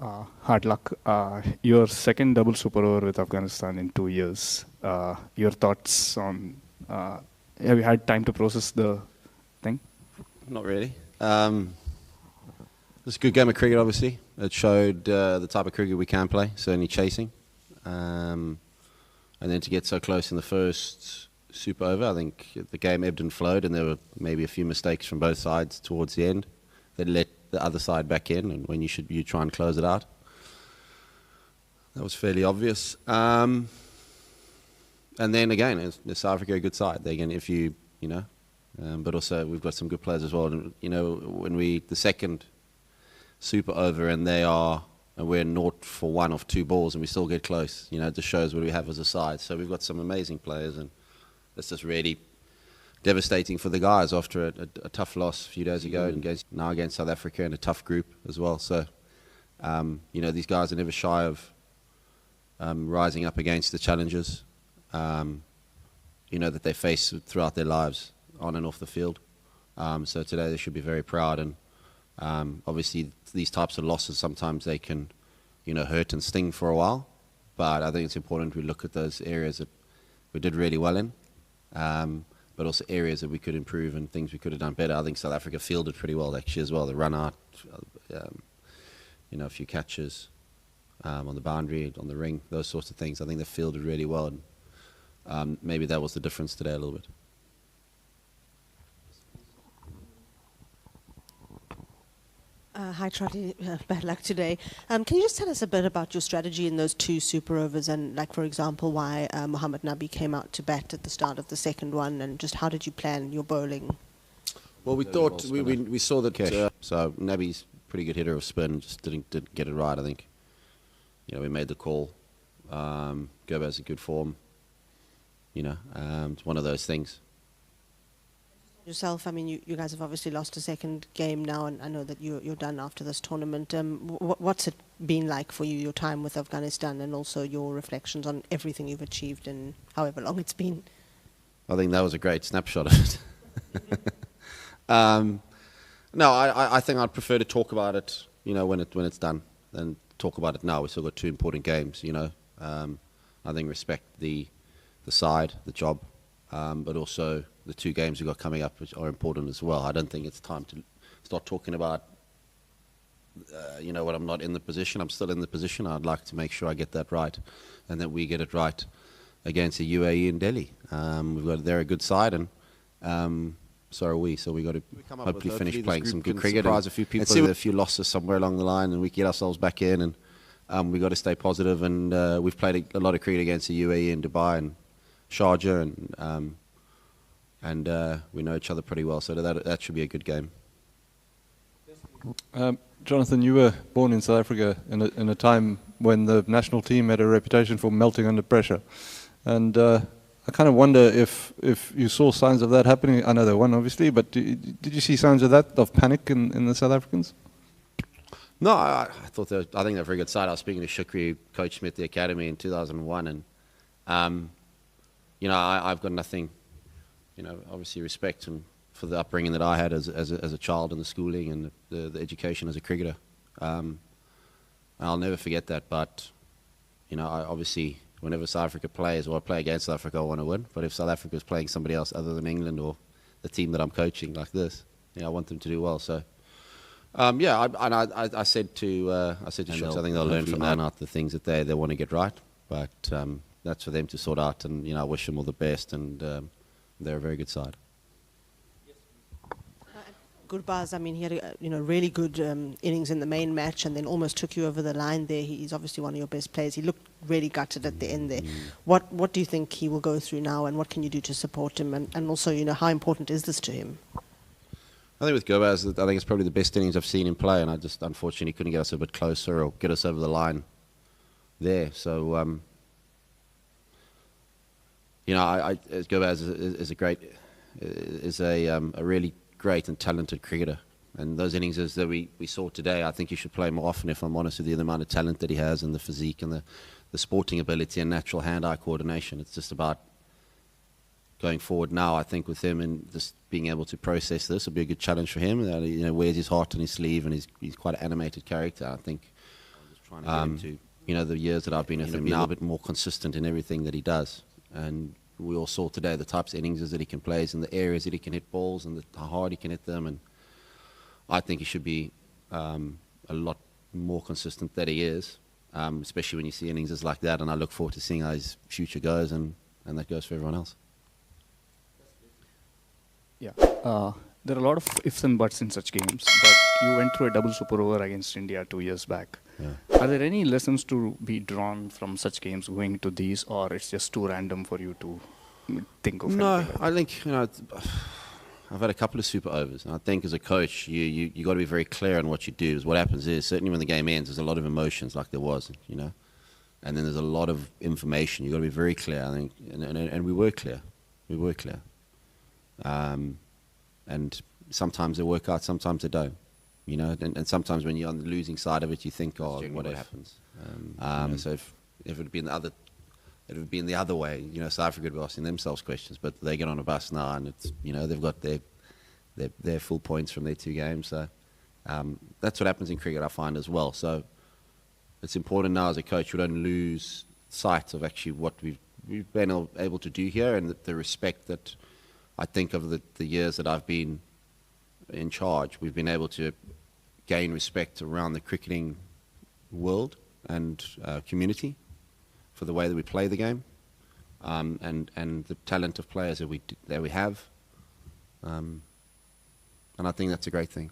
Hard luck. Your second double super over with Afghanistan in 2 years. Your thoughts on, have you had time to process the thing? Not really. It was a good game of cricket, obviously. It showed the type of cricket we can play, certainly chasing. And then to get so close in the first super over, I think the game ebbed and flowed, and there were maybe a few mistakes from both sides towards the end that let the other side back in, and when you try and close it out. That was fairly obvious. And then again, is South Africa a good side? They again, if you know, but also we've got some good players as well. And you know, when the second super over and we're 0 for 1 off 2 balls and we still get close, you know, it just shows what we have as a side. So we've got some amazing players, and it's just really devastating for the guys after a tough loss a few days ago, and now against South Africa in a tough group as well. So, you know, these guys are never shy of rising up against the challenges, you know, that they face throughout their lives on and off the field. So today they should be very proud, and obviously these types of losses, sometimes they can, you know, hurt and sting for a while, but I think it's important we look at those areas that we did really well in, but also areas that we could improve and things we could have done better. I think South Africa fielded pretty well actually as well. The run out, you know, a few catches on the boundary, on the ring, those sorts of things. I think they fielded really well, and maybe that was the difference today a little bit. Hi, Trotty. Bad luck today. Can you just tell us a bit about your strategy in those 2 super overs, and, like, for example, why Mohamed Nabi came out to bat at the start of the second one, and just how did you plan your bowling? Well, we thought we saw that. So Nabi's a pretty good hitter of spin, just didn't get it right. I think, you know, we made the call. Gobas in good form. You know, it's one of those things. Yourself, I mean, you guys have obviously lost a second game now, and I know that you're done after this tournament. What's it been like for you, your time with Afghanistan, and also your reflections on everything you've achieved in however long it's been? I think that was a great snapshot of it. No, I think I'd prefer to talk about it, you know, when it's done, than talk about it now. We've still got 2 important games, you know. I think respect the side, the job, but also the 2 games we've got coming up, which are important as well. I don't think it's time to start talking about, you know, when I'm not in the position. I'm still in the position. I'd like to make sure I get that right, and that we get it right against the UAE in Delhi. They're a good side, and so are we. So we got to hopefully finish playing some good cricket. Surprise a few people with a few losses somewhere along the line, and we get ourselves back in. And we got to stay positive. And we've played a lot of cricket against the UAE in Dubai and Sharjah, and we know each other pretty well, so that should be a good game. Jonathan, you were born in South Africa in a time when the national team had a reputation for melting under pressure, and I kind of wonder if you saw signs of that happening. I know there won, obviously, but did you see signs of that, of panic in the South Africans? No, I think they're a very good side. I was speaking to Shukri, who coached me at the academy in 2001, and you know, I've got nothing, you know, obviously respect for the upbringing that I had as a child, and the schooling and the education as a cricketer. I'll never forget that. But you know, obviously, whenever South Africa plays, or I play against South Africa, I want to win. But if South Africa is playing somebody else other than England or the team that I'm coaching, like this, you know, I want them to do well. So yeah, I said to Shukri, I think they'll learn from that, the things that they want to get right. But that's for them to sort out, and you know, I wish them all the best, and they're a very good side. Gurbaz, I mean, he had a really good innings in the main match, and then almost took you over the line there. He's obviously one of your best players. He looked really gutted at the end there. What do you think he will go through now, and what can you do to support him, and also, you know, how important is this to him? I think with Gurbaz, I think it's probably the best innings I've seen him play, and I just unfortunately couldn't get us a bit closer or get us over the line there. So you know, Gurbaz is a really great and talented cricketer, and those innings that we saw today, I think he should play more often, if I'm honest with you. The amount of talent that he has, and the physique, and the sporting ability and natural hand-eye coordination. It's just about going forward now, I think, with him, and just being able to process this will be a good challenge for him. You know, wears his heart on his sleeve, and he's quite an animated character. I think trying to get him to, you know, the years that I've been with him, be a little bit more consistent in everything that he does. And we all saw today the types of innings that he can play and the areas that he can hit balls and how hard he can hit them. And I think he should be a lot more consistent than he is, especially when you see innings like that. And I look forward to seeing how his future goes, and that goes for everyone else. Yeah. There are a lot of ifs and buts in such games, but you went through a double super over against India 2 years back. Yeah. Are there any lessons to be drawn from such games going to these, or it's just too random for you to think of? No, anything like I think, you know, I've had a couple of super overs, and I think as a coach, you got to be very clear on what you do. Because what happens is, certainly when the game ends, there's a lot of emotions, like there was, you know, and then there's a lot of information. You got to be very clear, I think, and we were clear. We were clear. And sometimes they work out, sometimes they don't. You know, and sometimes when you're on the losing side of it, you think, oh, what happens? You know, so if it had been the other way, you know, South Africa would be asking themselves questions, but they get on a bus now, and it's, you know, they've got their full points from their 2 games. So that's what happens in cricket, I find, as well. So it's important now as a coach, we don't lose sight of actually what we've been able to do here, and the respect that I think of the years that I've been in charge, we've been able to gain respect around the cricketing world and community for the way that we play the game, and the talent of players that we have, and I think that's a great thing.